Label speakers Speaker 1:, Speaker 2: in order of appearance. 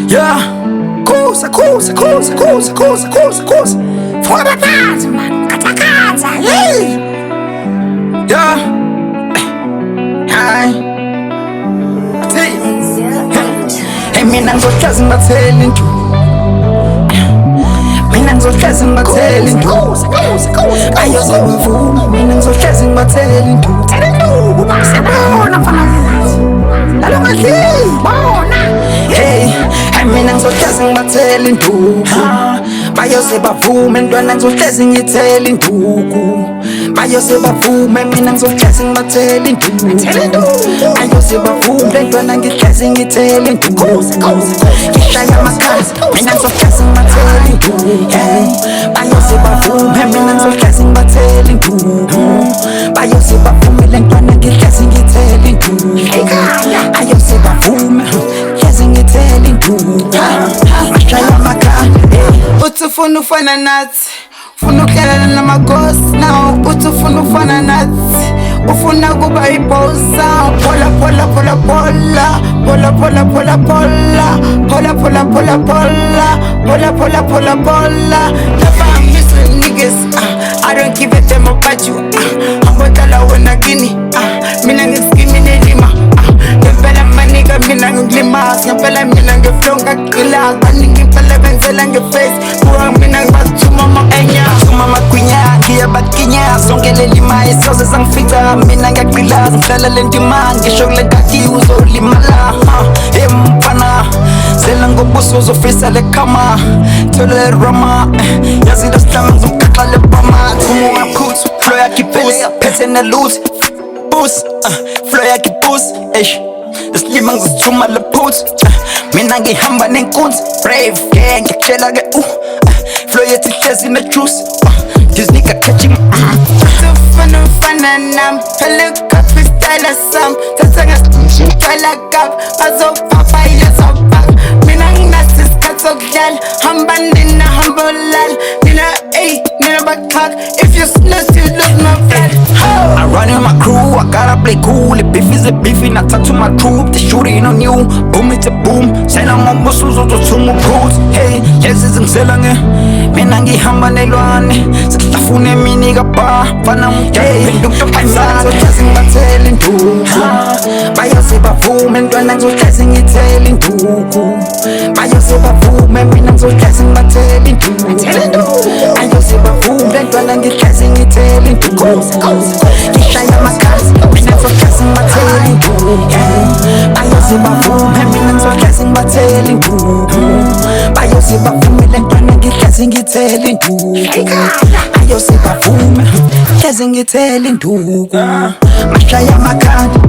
Speaker 1: Yeah, kusa fora kazi man, kata yeah, hi hey, mina ngizohlezi ngibathela into, mina ngizohlezi ngibathela into, ayozovuma, mina ngizohlezi ngibathela into, sabona mfana lalo ngadli bona, hey mina ngizohlezi ngibathela induku, bayoze bavume ntwana ngizohlezi ngithela induku, bayoze bavume mina ngizohlezi ngibathela induku, bayoze bavume ntwana ngihlezi ngithela induku, ngihlaya amakhazi mina ngizohlezi ngibathela induku, bayoze bavume mina ngizohlezi ngibathela induku, bayoze bavume ntwana ngihlezi ngithela induku, bayoze bavume hlezi ngithela induku, ngihlaya amakhazi.
Speaker 2: Uthi ufuna ufana nathi, ufuna ukudlala namagosi now. Uthi ufuna ufana nathi, ufuna kuba ibosa. Pola pola pola pola, pola pola pola pola, pola pola pola pola, pola pola pola pola. Never miss with niggas, I don't give a damn about you. Ambotala wena gini, mina ngiskimi nelima. Ngempela maniga mina ngilima, ngempela mina ngiflow ngaqila, baningi impela benzela ngeface. Kuwa mina ngibathuma ama-enya, thuma amagwinya, ngiyabakinya, sonke lelima isoze zangifica, mina ngiyaqila, ngihlala lendima, ngisho kule kaki uzolimala. Mfana, sela ngobuso uzofisa lekhama, thole rama, yazi lo slama ngizomgaxa lebama, thuma ungaphuthu, flow yakhe iphuse, phethe neloot, boost, flow yakhe boost, Islima ngizithuma lephuthu, mina ngihamba nenkunzi, brave gang ngiyakutshela ke flow yethi hlezi ne-juice, Disney catching. Ufuna ufana nami, phela copy style sam, thatha ngasitshela kap, bazopapa yazopaka, mina nginasi isikhathi sokudlala, hamba nina hamba ulala, nina nina bakhaka, if you snooze you lose my blood.
Speaker 1: I run in my crew, I gotta play cool. The beef is a beef, and I talk to my troop. They shooting on you, boom it's a boom. Send on my muscles or to my boots. Hey, yes it's selling it. Mina ngihamba nelwane, sihlafune mini kapa, fana muthe. I'm so chasing my tail into. Bayoze bavume ntwana ngizohlezi ngithela induku, bayoze bavume mina ngizohlezi ngibathela induku, bayoze bavume ntwana ngihlezi ngithela induku, ngihlaya amakhazi mina ngizohlezi ngibathela induku, bayoze bavume mina ngizohlezi ngibathela induku, bayoze bavume ntwana ngihlezi ngithela induku, bayoze bavume hlezi ngithela induku, ngihlaya amakhazi.